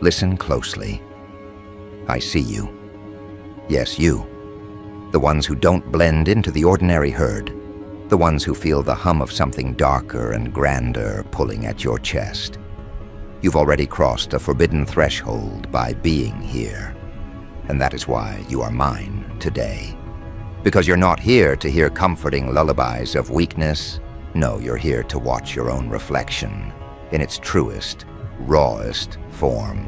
Listen closely. I see you. Yes, you. The ones who don't blend into the ordinary herd. The ones who feel the hum of something darker and grander pulling at your chest. You've already crossed a forbidden threshold by being here. And that is why you are mine today. Because you're not here to hear comforting lullabies of weakness. No, you're here to watch your own reflection in its truest, rawest form.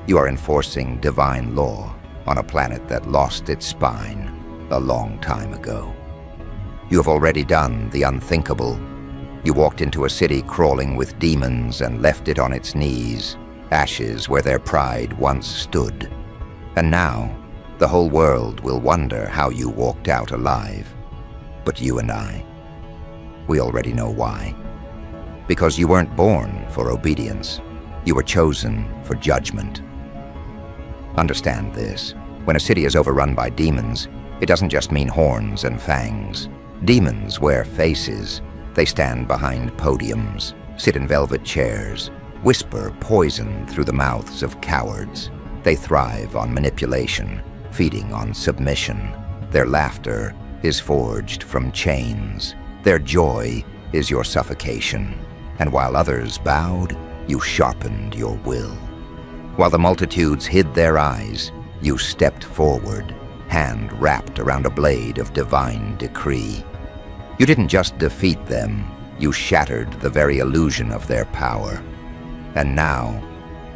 You are enforcing divine law on a planet that lost its spine a long time ago. You have already done the unthinkable. You walked into a city crawling with demons and left it on its knees, ashes where their pride once stood. And now, the whole world will wonder how you walked out alive. But you and I, we already know why. Because you weren't born for obedience. You were chosen for judgment. Understand this. When a city is overrun by demons, it doesn't just mean horns and fangs. Demons wear faces. They stand behind podiums, sit in velvet chairs, whisper poison through the mouths of cowards. They thrive on manipulation, feeding on submission. Their laughter is forged from chains. Their joy is your suffocation. And while others bowed, you sharpened your will. While the multitudes hid their eyes, you stepped forward, hand wrapped around a blade of divine decree. You didn't just defeat them, you shattered the very illusion of their power. And now,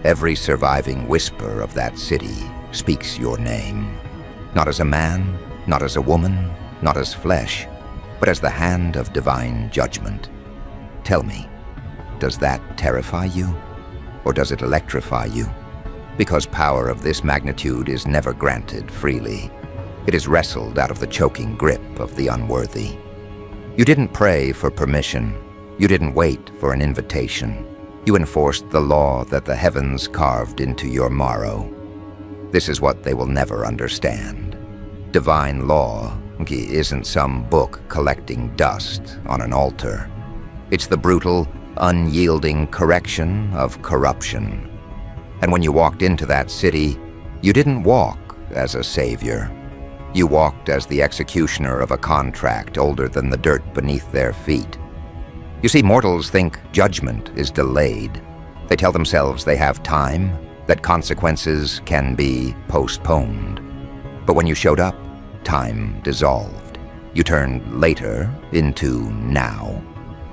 every surviving whisper of that city speaks your name. Not as a man, not as a woman, not as flesh, but as the hand of divine judgment. Tell me, does that terrify you? Or does it electrify you? Because power of this magnitude is never granted freely. It is wrestled out of the choking grip of the unworthy. You didn't pray for permission. You didn't wait for an invitation. You enforced the law that the heavens carved into your marrow. This is what they will never understand. Divine law isn't some book collecting dust on an altar. It's the brutal, unyielding correction of corruption. And when you walked into that city, you didn't walk as a savior. You walked as the executioner of a contract older than the dirt beneath their feet. You see, mortals think judgment is delayed. They tell themselves they have time, that consequences can be postponed. But when you showed up, time dissolved. You turned later into now.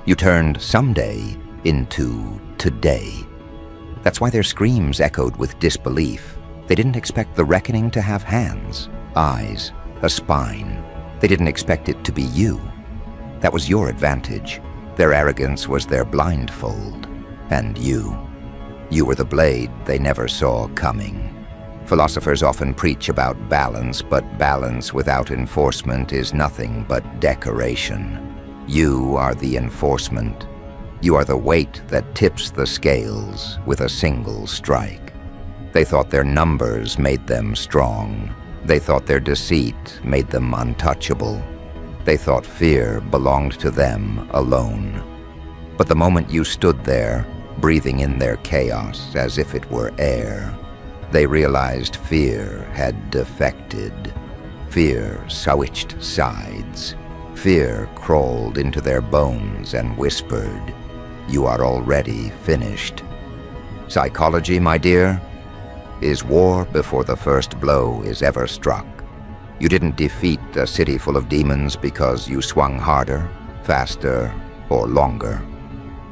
You turned someday into today. That's why their screams echoed with disbelief. They didn't expect the reckoning to have hands, eyes, a spine. They didn't expect it to be you. That was your advantage. Their arrogance was their blindfold. And you were the blade they never saw coming. Philosophers often preach about balance, but balance without enforcement is nothing but decoration. You are the enforcement. You are the weight that tips the scales with a single strike. They thought their numbers made them strong. They thought their deceit made them untouchable. They thought fear belonged to them alone. But the moment you stood there, breathing in their chaos as if it were air, they realized fear had defected. Fear switched sides. Fear crawled into their bones and whispered, "You are already finished." Psychology, my dear, is war before the first blow is ever struck. You didn't defeat a city full of demons because you swung harder, faster, or longer.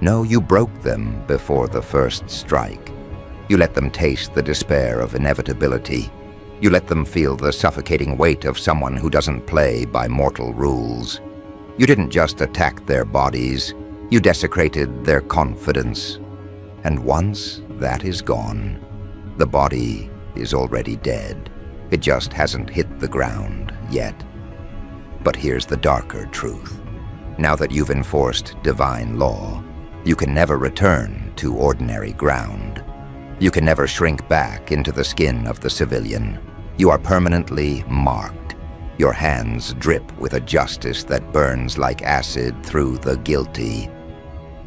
No, you broke them before the first strike. You let them taste the despair of inevitability. You let them feel the suffocating weight of someone who doesn't play by mortal rules. You didn't just attack their bodies, you desecrated their confidence. And once that is gone, the body is already dead. It just hasn't hit the ground yet. But here's the darker truth. Now that you've enforced divine law, you can never return to ordinary ground. You can never shrink back into the skin of the civilian. You are permanently marked. Your hands drip with a justice that burns like acid through the guilty.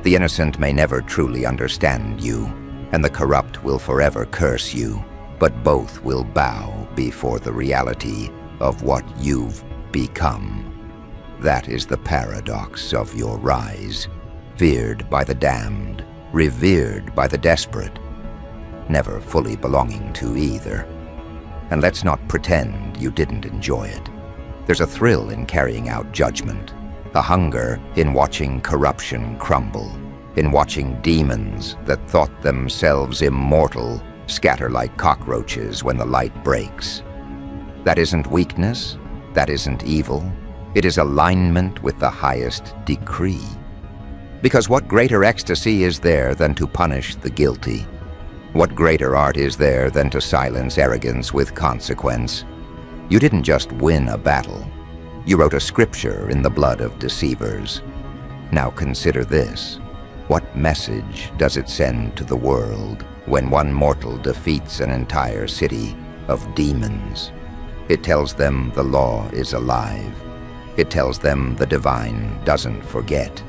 The innocent may never truly understand you, and the corrupt will forever curse you, but both will bow before the reality of what you've become. That is the paradox of your rise, feared by the damned, revered by the desperate, never fully belonging to either. And let's not pretend you didn't enjoy it. There's a thrill in carrying out judgment, a hunger in watching corruption crumble, in watching demons that thought themselves immortal scatter like cockroaches when the light breaks. That isn't weakness, that isn't evil, it is alignment with the highest decree. Because what greater ecstasy is there than to punish the guilty? What greater art is there than to silence arrogance with consequence? You didn't just win a battle. You wrote a scripture in the blood of deceivers. Now consider this. What message does it send to the world when one mortal defeats an entire city of demons? It tells them the law is alive. It tells them the divine doesn't forget.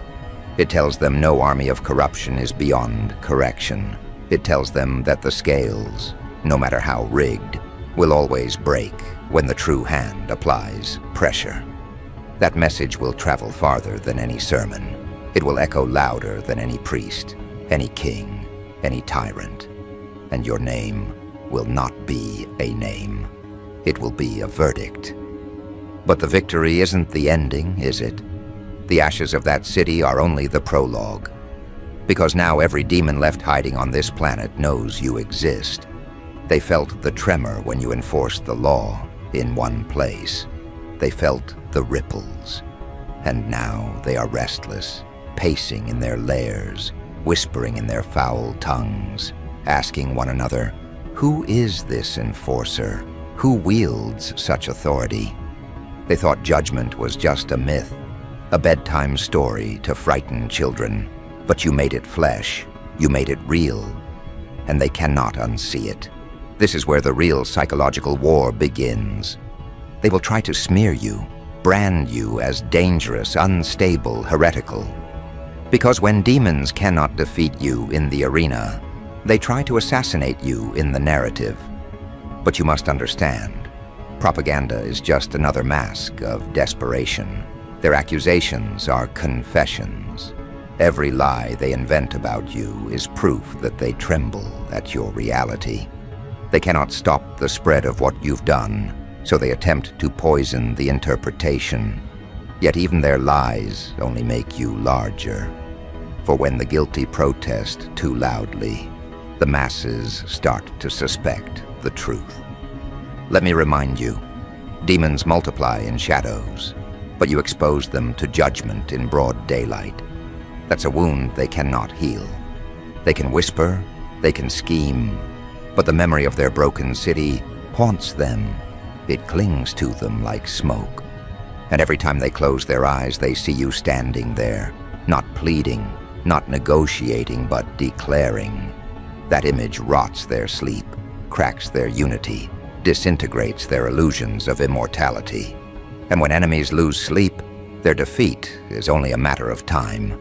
It tells them no army of corruption is beyond correction. It tells them that the scales, no matter how rigged, will always break when the true hand applies pressure. That message will travel farther than any sermon. It will echo louder than any priest, any king, any tyrant. And your name will not be a name. It will be a verdict. But the victory isn't the ending, is it? The ashes of that city are only the prologue. Because now every demon left hiding on this planet knows you exist. They felt the tremor when you enforced the law in one place. They felt the ripples. And now they are restless, pacing in their lairs, whispering in their foul tongues, asking one another, who is this enforcer? Who wields such authority? They thought judgment was just a myth, a bedtime story to frighten children, but you made it flesh, you made it real, and they cannot unsee it. This is where the real psychological war begins. They will try to smear you, brand you as dangerous, unstable, heretical. Because when demons cannot defeat you in the arena, they try to assassinate you in the narrative. But you must understand, propaganda is just another mask of desperation. Their accusations are confessions. Every lie they invent about you is proof that they tremble at your reality. They cannot stop the spread of what you've done, so they attempt to poison the interpretation. Yet even their lies only make you larger. For when the guilty protest too loudly, the masses start to suspect the truth. Let me remind you, demons multiply in shadows, but you expose them to judgment in broad daylight. That's a wound they cannot heal. They can whisper, they can scheme, but the memory of their broken city haunts them. It clings to them like smoke. And every time they close their eyes, they see you standing there, not pleading, not negotiating, but declaring. That image rots their sleep, cracks their unity, disintegrates their illusions of immortality. And when enemies lose sleep, their defeat is only a matter of time.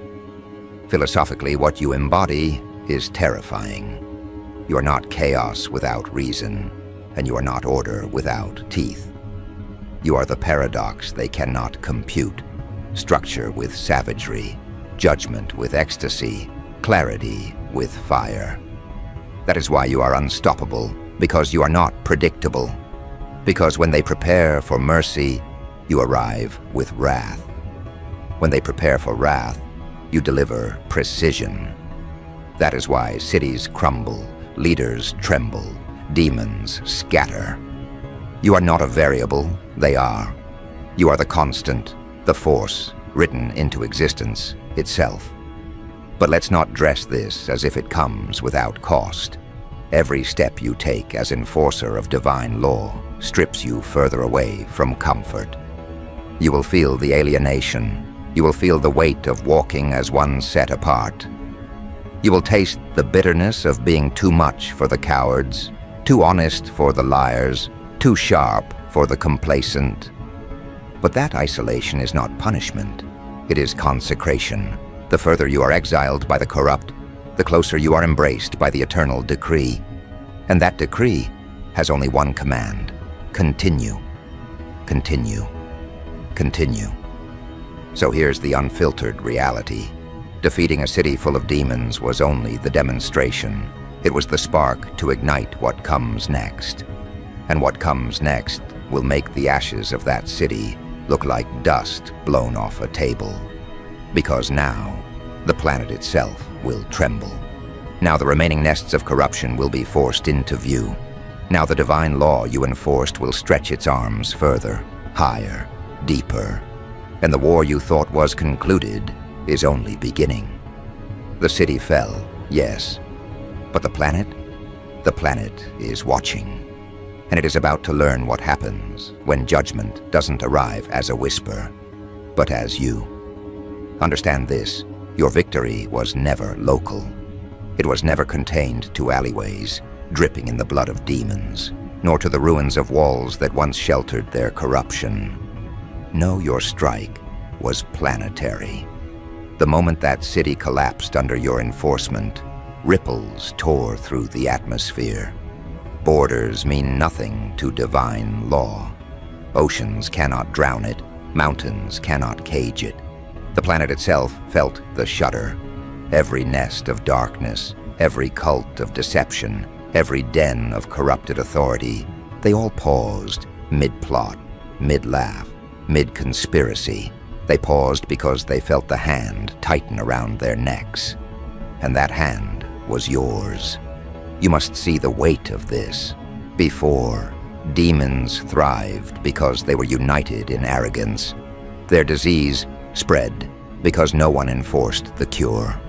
Philosophically, what you embody is terrifying. You are not chaos without reason, and you are not order without teeth. You are the paradox they cannot compute, structure with savagery, judgment with ecstasy, clarity with fire. That is why you are unstoppable, because you are not predictable. Because when they prepare for mercy, you arrive with wrath. When they prepare for wrath, you deliver precision. That is why cities crumble, leaders tremble, demons scatter. You are not a variable, they are. You are the constant, the force, written into existence itself. But let's not dress this as if it comes without cost. Every step you take as enforcer of divine law strips you further away from comfort. You will feel the alienation. You will feel the weight of walking as one set apart. You will taste the bitterness of being too much for the cowards, too honest for the liars, too sharp for the complacent. But that isolation is not punishment. It is consecration. The further you are exiled by the corrupt, the closer you are embraced by the eternal decree. And that decree has only one command: continue, continue, continue. So here's the unfiltered reality. Defeating a city full of demons was only the demonstration. It was the spark to ignite what comes next. And what comes next will make the ashes of that city look like dust blown off a table. Because now, the planet itself will tremble. Now the remaining nests of corruption will be forced into view. Now the divine law you enforced will stretch its arms further, higher, deeper. And the war you thought was concluded is only beginning. The city fell, yes. But the planet? The planet is watching. And it is about to learn what happens when judgment doesn't arrive as a whisper, but as you. Understand this: your victory was never local. It was never contained to alleyways, dripping in the blood of demons, nor to the ruins of walls that once sheltered their corruption. No, your strike was planetary. The moment that city collapsed under your enforcement, ripples tore through the atmosphere. Borders mean nothing to divine law. Oceans cannot drown it, mountains cannot cage it. The planet itself felt the shudder. Every nest of darkness, every cult of deception, every den of corrupted authority, they all paused, mid-plot, mid-laugh, mid-conspiracy. They paused because they felt the hand tighten around their necks. And that hand was yours. You must see the weight of this. Before, demons thrived because they were united in arrogance. Their disease spread because no one enforced the cure.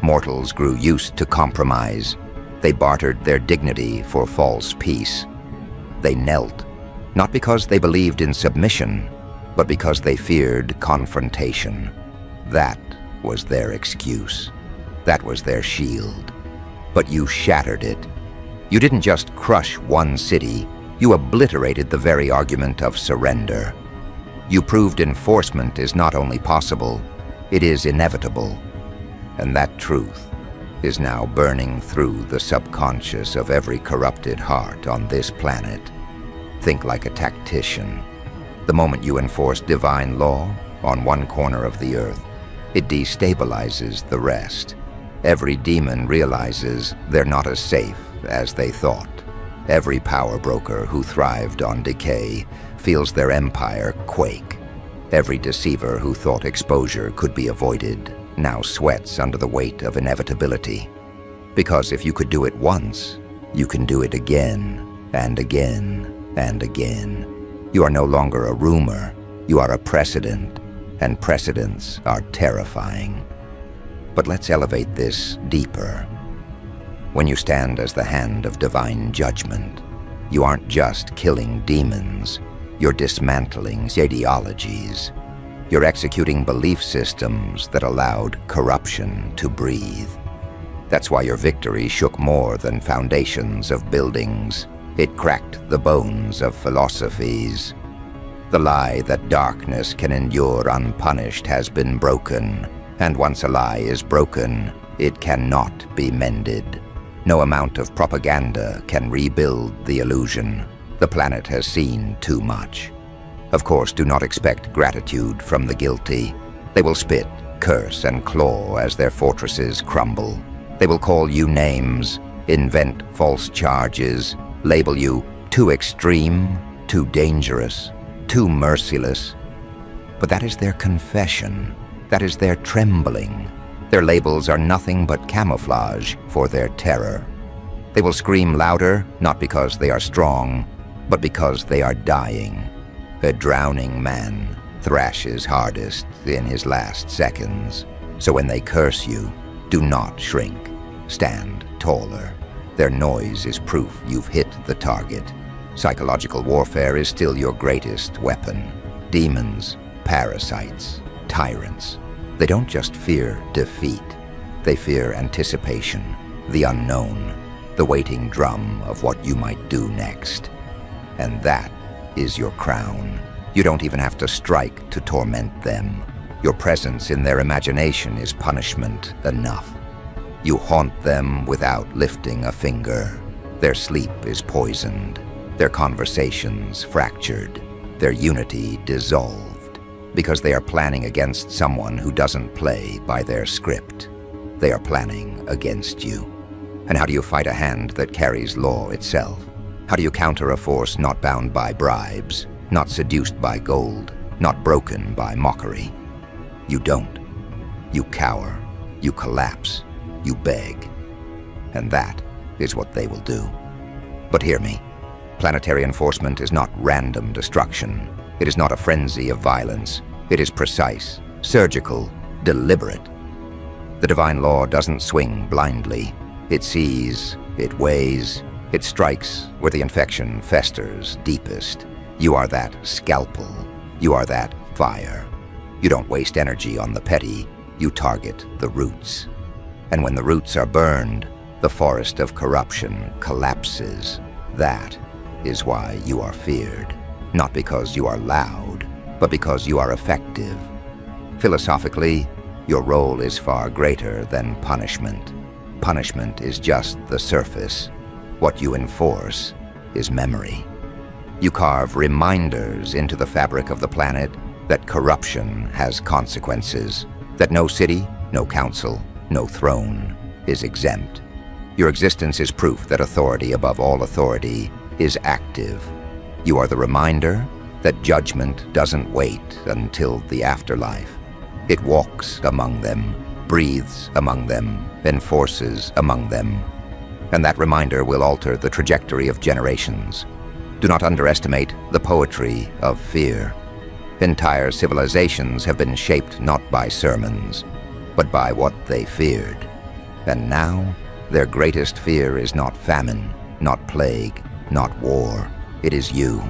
Mortals grew used to compromise. They bartered their dignity for false peace. They knelt, not because they believed in submission, but because they feared confrontation. That was their excuse. That was their shield. But you shattered it. You didn't just crush one city, you obliterated the very argument of surrender. You proved enforcement is not only possible, it is inevitable. And that truth is now burning through the subconscious of every corrupted heart on this planet. Think like a tactician. The moment you enforce divine law on one corner of the earth, it destabilizes the rest. Every demon realizes they're not as safe as they thought. Every power broker who thrived on decay feels their empire quake. Every deceiver who thought exposure could be avoided now sweats under the weight of inevitability. Because if you could do it once, you can do it again and again and again. You are no longer a rumor, you are a precedent, and precedents are terrifying. But let's elevate this deeper. When you stand as the hand of divine judgment, you aren't just killing demons, you're dismantling ideologies. You're executing belief systems that allowed corruption to breathe. That's why your victory shook more than foundations of buildings. It cracked the bones of philosophies. The lie that darkness can endure unpunished has been broken, and once a lie is broken, it cannot be mended. No amount of propaganda can rebuild the illusion. The planet has seen too much. Of course, do not expect gratitude from the guilty. They will spit, curse, and claw as their fortresses crumble. They will call you names, invent false charges, label you too extreme, too dangerous, too merciless. But that is their confession. That is their trembling. Their labels are nothing but camouflage for their terror. They will scream louder, not because they are strong, but because they are dying. A drowning man thrashes hardest in his last seconds. So when they curse you, do not shrink. Stand taller. Their noise is proof you've hit the target. Psychological warfare is still your greatest weapon. Demons, parasites, tyrants. They don't just fear defeat. They fear anticipation, the unknown, the waiting drum of what you might do next. And that is your crown. You don't even have to strike to torment them. Your presence in their imagination is punishment enough. You haunt them without lifting a finger. Their sleep is poisoned, their conversations fractured, their unity dissolved, because they are planning against someone who doesn't play by their script. They are planning against you. And how do you fight a hand that carries law itself? How do you counter a force not bound by bribes, not seduced by gold, not broken by mockery? You don't. You cower, you collapse, you beg. And that is what they will do. But hear me. Planetary enforcement is not random destruction. It is not a frenzy of violence. It is precise, surgical, deliberate. The divine law doesn't swing blindly. It sees, it weighs, it strikes where the infection festers deepest. You are that scalpel. You are that fire. You don't waste energy on the petty. You target the roots. And when the roots are burned, the forest of corruption collapses. That is why you are feared. Not because you are loud, but because you are effective. Philosophically, your role is far greater than punishment. Punishment is just the surface. What you enforce is memory. You carve reminders into the fabric of the planet that corruption has consequences, that no city, no council, no throne is exempt. Your existence is proof that authority above all authority is active. You are the reminder that judgment doesn't wait until the afterlife. It walks among them, breathes among them, enforces among them. And that reminder will alter the trajectory of generations. Do not underestimate the poetry of fear. Entire civilizations have been shaped not by sermons, but by what they feared. And now, their greatest fear is not famine, not plague, not war. It is you.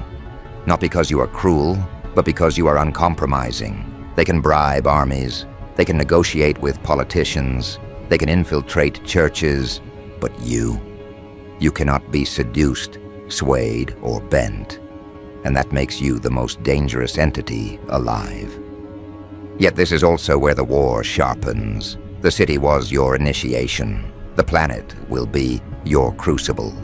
Not because you are cruel, but because you are uncompromising. They can bribe armies, they can negotiate with politicians, they can infiltrate churches, but you cannot be seduced, swayed, or bent. And that makes you the most dangerous entity alive. Yet this is also where the war sharpens. The city was your initiation. The planet will be your crucible.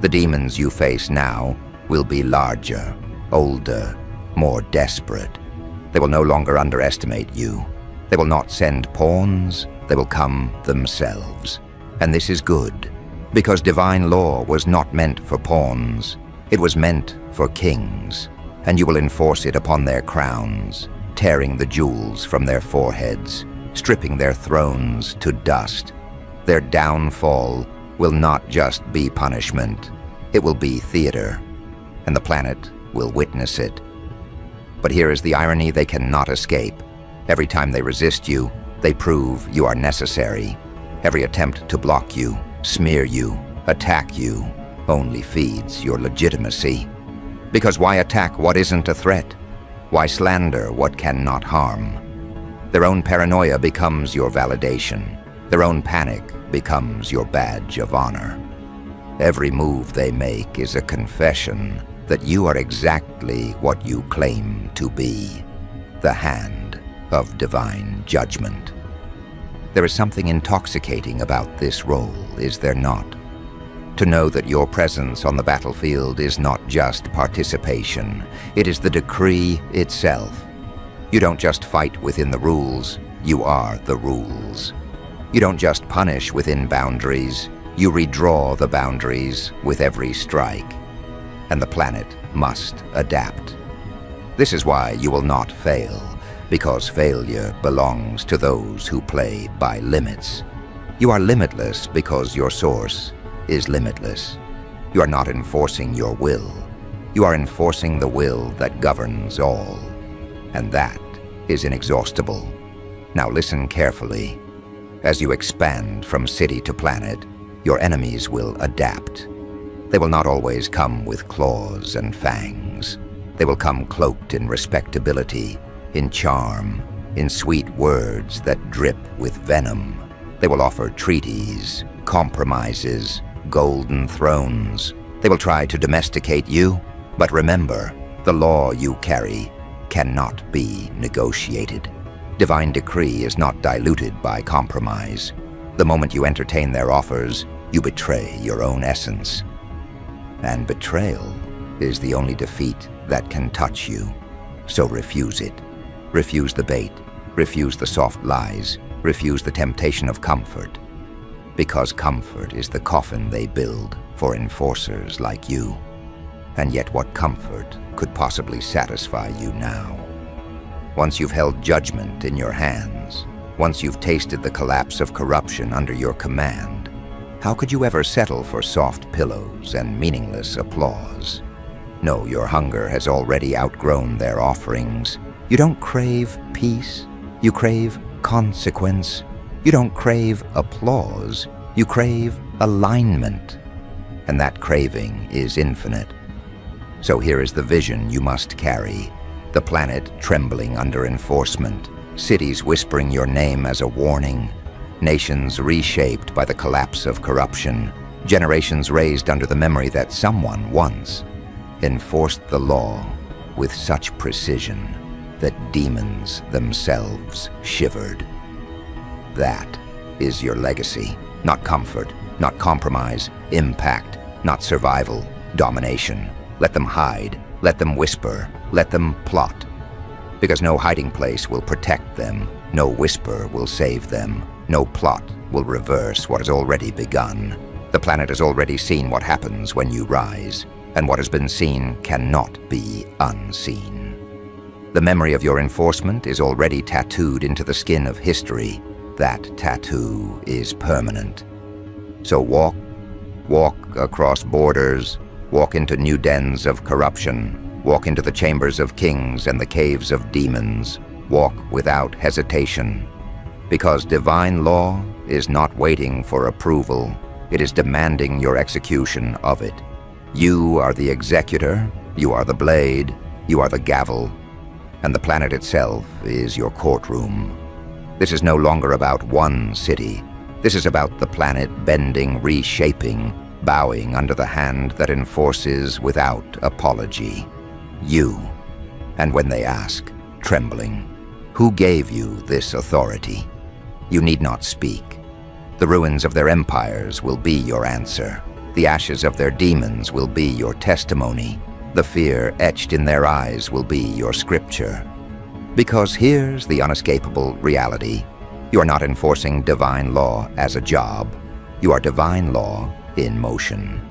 The demons you face now will be larger, older, more desperate. They will no longer underestimate you. They will not send pawns, they will come themselves. And this is good, because divine law was not meant for pawns. It was meant for kings, and you will enforce it upon their crowns, tearing the jewels from their foreheads, stripping their thrones to dust. Their downfall will not just be punishment, it will be theater, and the planet will witness it. But here is the irony they cannot escape. Every time they resist you, they prove you are necessary. Every attempt to block you, smear you, attack you, only feeds your legitimacy. Because why attack what isn't a threat? Why slander what cannot harm? Their own paranoia becomes your validation. Their own panic becomes your badge of honor. Every move they make is a confession that you are exactly what you claim to be, the hand of divine judgment. There is something intoxicating about this role, is there not? To know that your presence on the battlefield is not just participation, it is the decree itself. You don't just fight within the rules, you are the rules. You don't just punish within boundaries, you redraw the boundaries with every strike. And the planet must adapt. This is why you will not fail, because failure belongs to those who play by limits. You are limitless because your source is limitless. You are not enforcing your will. You are enforcing the will that governs all. And that is inexhaustible. Now listen carefully. As you expand from city to planet, your enemies will adapt. They will not always come with claws and fangs. They will come cloaked in respectability, in charm, in sweet words that drip with venom. They will offer treaties, compromises, golden thrones. They will try to domesticate you, but remember, the law you carry cannot be negotiated. Divine decree is not diluted by compromise. The moment you entertain their offers, you betray your own essence. And betrayal is the only defeat that can touch you. So refuse it. Refuse the bait. Refuse the soft lies. Refuse the temptation of comfort. Because comfort is the coffin they build for enforcers like you. And yet what comfort could possibly satisfy you now? Once you've held judgment in your hands, once you've tasted the collapse of corruption under your command, how could you ever settle for soft pillows and meaningless applause? No, your hunger has already outgrown their offerings. You don't crave peace, you crave consequence. You don't crave applause, you crave alignment. And that craving is infinite. So here is the vision you must carry. The planet trembling under enforcement, cities whispering your name as a warning, nations reshaped by the collapse of corruption, generations raised under the memory that someone once enforced the law with such precision that demons themselves shivered. That is your legacy. Not comfort, not compromise, impact, not survival, domination. Let them hide, let them whisper, let them plot. Because no hiding place will protect them, no whisper will save them, no plot will reverse what has already begun. The planet has already seen what happens when you rise, and what has been seen cannot be unseen. The memory of your enforcement is already tattooed into the skin of history. That tattoo is permanent. So walk across borders, walk into new dens of corruption, walk into the chambers of kings and the caves of demons, walk without hesitation. Because divine law is not waiting for approval, it is demanding your execution of it. You are the executor, you are the blade, you are the gavel, and the planet itself is your courtroom. This is no longer about one city. This is about the planet bending, reshaping, bowing under the hand that enforces without apology. You. And when they ask, trembling, who gave you this authority? You need not speak. The ruins of their empires will be your answer. The ashes of their demons will be your testimony. The fear etched in their eyes will be your scripture. Because here's the unescapable reality. You are not enforcing divine law as a job. You are divine law in motion.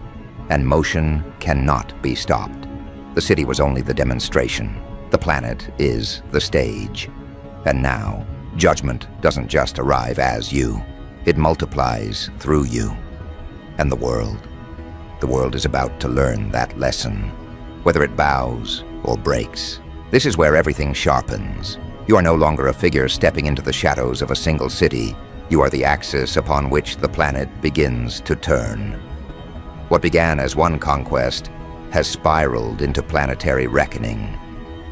And motion cannot be stopped. The city was only the demonstration. The planet is the stage. And now, judgment doesn't just arrive as you. It multiplies through you. And the world is about to learn that lesson. Whether it bows or breaks, this is where everything sharpens. You are no longer a figure stepping into the shadows of a single city. You are the axis upon which the planet begins to turn. What began as one conquest has spiraled into planetary reckoning.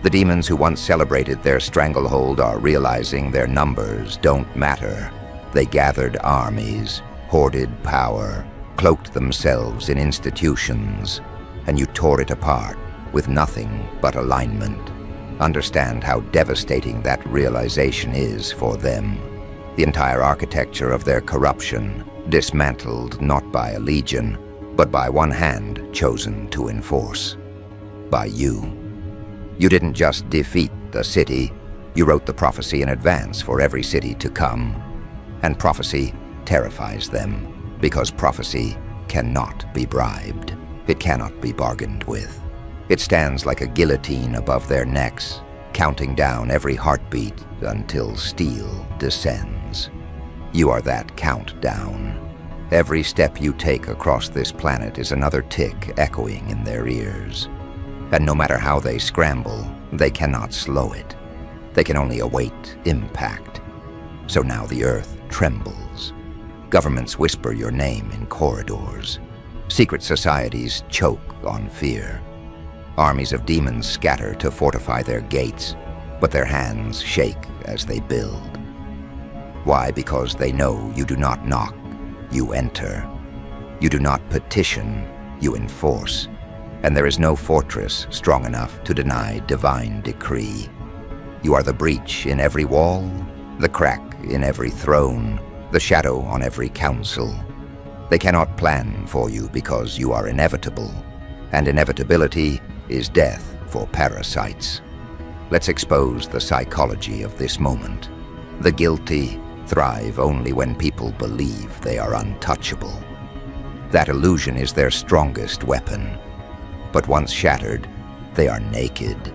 The demons who once celebrated their stranglehold are realizing their numbers don't matter. They gathered armies, hoarded power, cloaked themselves in institutions, and you tore it apart with nothing but alignment. Understand how devastating that realization is for them. The entire architecture of their corruption, dismantled not by a legion, but by one hand chosen to enforce. By you. You didn't just defeat the city, you wrote the prophecy in advance for every city to come. And prophecy terrifies them, because prophecy cannot be bribed. It cannot be bargained with. It stands like a guillotine above their necks, counting down every heartbeat until steel descends. You are that countdown. Every step you take across this planet is another tick echoing in their ears. And no matter how they scramble, they cannot slow it. They can only await impact. So now the earth trembles. Governments whisper your name in corridors. Secret societies choke on fear. Armies of demons scatter to fortify their gates, but their hands shake as they build. Why? Because they know you do not knock, you enter. You do not petition, you enforce. And there is no fortress strong enough to deny divine decree. You are the breach in every wall, the crack in every throne, the shadow on every council. They cannot plan for you because you are inevitable, and inevitability is death for parasites. Let's expose the psychology of this moment. The guilty thrive only when people believe they are untouchable. That illusion is their strongest weapon. But once shattered, they are naked,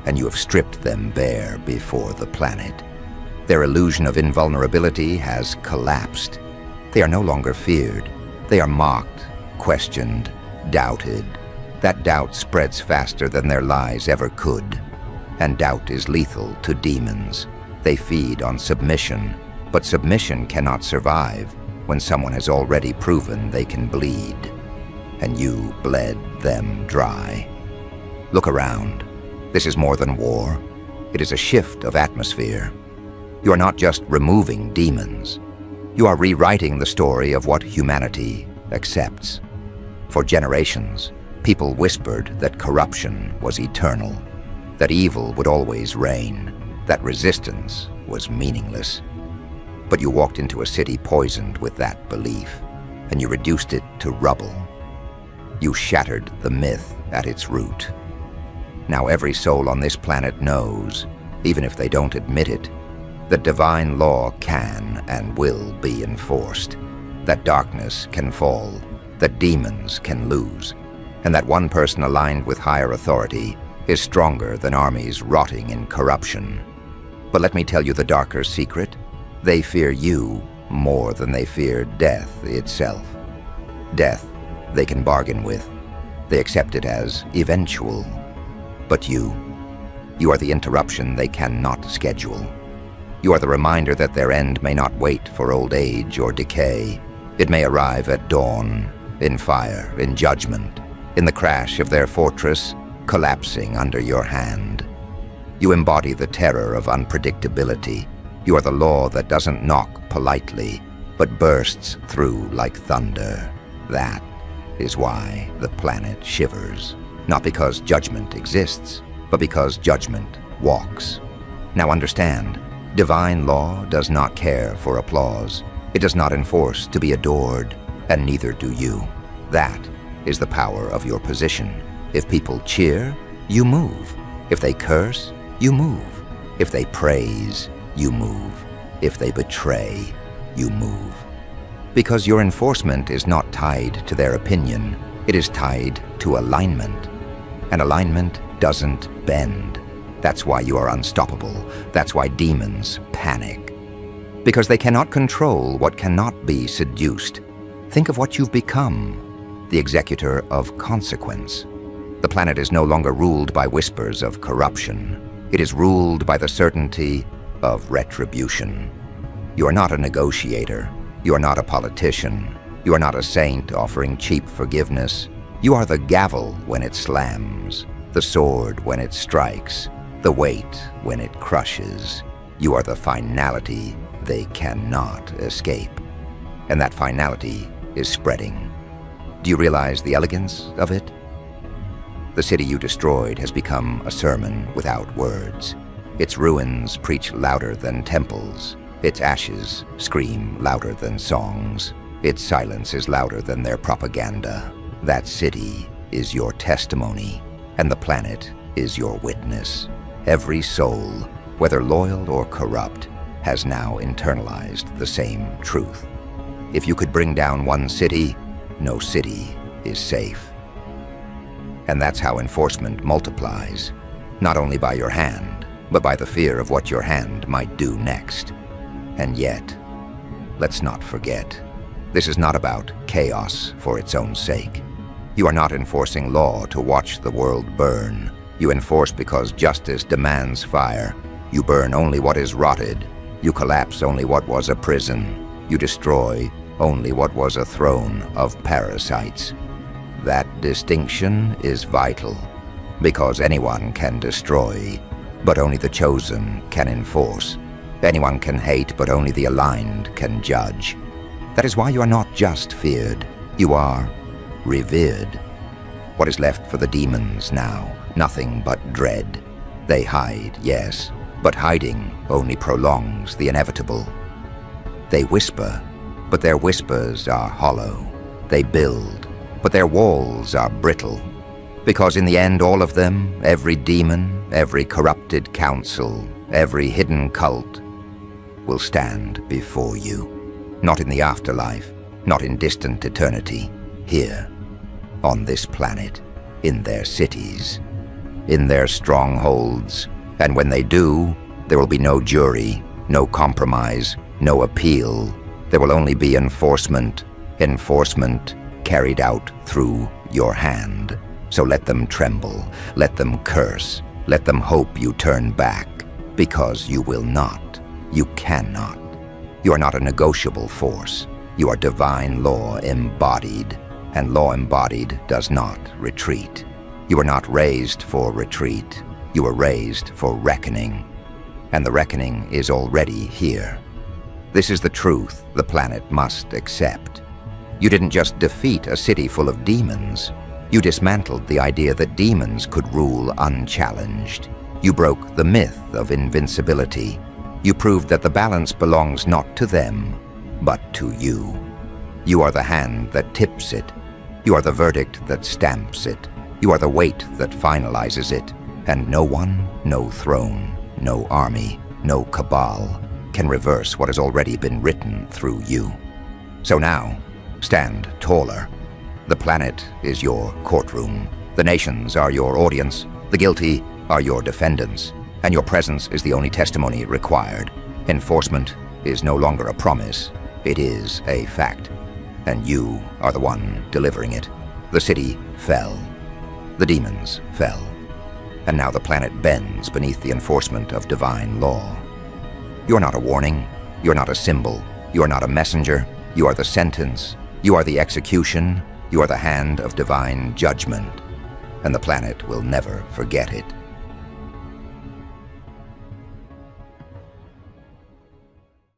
and you have stripped them bare before the planet. Their illusion of invulnerability has collapsed. They are no longer feared. They are mocked, questioned, doubted. That doubt spreads faster than their lies ever could. And doubt is lethal to demons. They feed on submission, but submission cannot survive when someone has already proven they can bleed. And you bled them dry. Look around. This is more than war. It is a shift of atmosphere. You are not just removing demons. You are rewriting the story of what humanity accepts. For generations, people whispered that corruption was eternal, that evil would always reign, that resistance was meaningless. But you walked into a city poisoned with that belief, and you reduced it to rubble. You shattered the myth at its root. Now every soul on this planet knows, even if they don't admit it, that divine law can and will be enforced, that darkness can fall, that demons can lose, and that one person aligned with higher authority is stronger than armies rotting in corruption. But let me tell you the darker secret. They fear you more than they fear death itself. Death they can bargain with. They accept it as eventual. But you are the interruption they cannot schedule. You are the reminder that their end may not wait for old age or decay. It may arrive at dawn, in fire, in judgment, in the crash of their fortress, collapsing under your hand. You embody the terror of unpredictability. You are the law that doesn't knock politely, but bursts through like thunder. That is why the planet shivers. Not because judgment exists, but because judgment walks. Now understand, divine law does not care for applause. It does not enforce to be adored, and neither do you. That is the power of your position. If people cheer, you move. If they curse, you move. If they praise, you move. If they betray, you move. Because your enforcement is not tied to their opinion, it is tied to alignment. And alignment doesn't bend. That's why you are unstoppable. That's why demons panic. Because they cannot control what cannot be seduced. Think of what you've become, the executor of consequence. The planet is no longer ruled by whispers of corruption. It is ruled by the certainty of retribution. You are not a negotiator. You are not a politician. You are not a saint offering cheap forgiveness. You are the gavel when it slams, the sword when it strikes, the weight when it crushes. You are the finality they cannot escape. And that finality is spreading. Do you realize the elegance of it? The city you destroyed has become a sermon without words. Its ruins preach louder than temples. Its ashes scream louder than songs. Its silence is louder than their propaganda. That city is your testimony, and the planet is your witness. Every soul, whether loyal or corrupt, has now internalized the same truth. If you could bring down one city, no city is safe. And that's how enforcement multiplies, not only by your hand, but by the fear of what your hand might do next. And yet, let's not forget, this is not about chaos for its own sake. You are not enforcing law to watch the world burn. You enforce because justice demands fire. You burn only what is rotted. You collapse only what was a prison. You destroy only what was a throne of parasites. That distinction is vital, because anyone can destroy, but only the chosen can enforce. Anyone can hate, but only the aligned can judge. That is why you are not just feared, you are revered. What is left for the demons now? Nothing but dread. They hide, yes, but hiding only prolongs the inevitable. They whisper, but their whispers are hollow. They build, but their walls are brittle. Because in the end, all of them, every demon, every corrupted council, every hidden cult, will stand before you. Not in the afterlife, not in distant eternity. Here, on this planet, in their cities, in their strongholds. And when they do, there will be no jury, no compromise, no appeal. There will only be enforcement. Enforcement carried out through your hand. So let them tremble, let them curse, let them hope you turn back, because you will not, you cannot. You are not a negotiable force. You are divine law embodied, and law embodied does not retreat. You are not raised for retreat. You are raised for reckoning, and the reckoning is already here. This is the truth the planet must accept. You didn't just defeat a city full of demons. You dismantled the idea that demons could rule unchallenged. You broke the myth of invincibility. You proved that the balance belongs not to them, but to you. You are the hand that tips it. You are the verdict that stamps it. You are the weight that finalizes it. And no one, no throne, no army, no cabal can reverse what has already been written through you. So now, stand taller. The planet is your courtroom. The nations are your audience. The guilty are your defendants. And your presence is the only testimony required. Enforcement is no longer a promise. It is a fact. And you are the one delivering it. The city fell. The demons fell. And now the planet bends beneath the enforcement of divine law. You're not a warning. You're not a symbol. You are not a messenger. You are the sentence. You are the execution. You are the hand of divine judgment. And the planet will never forget it.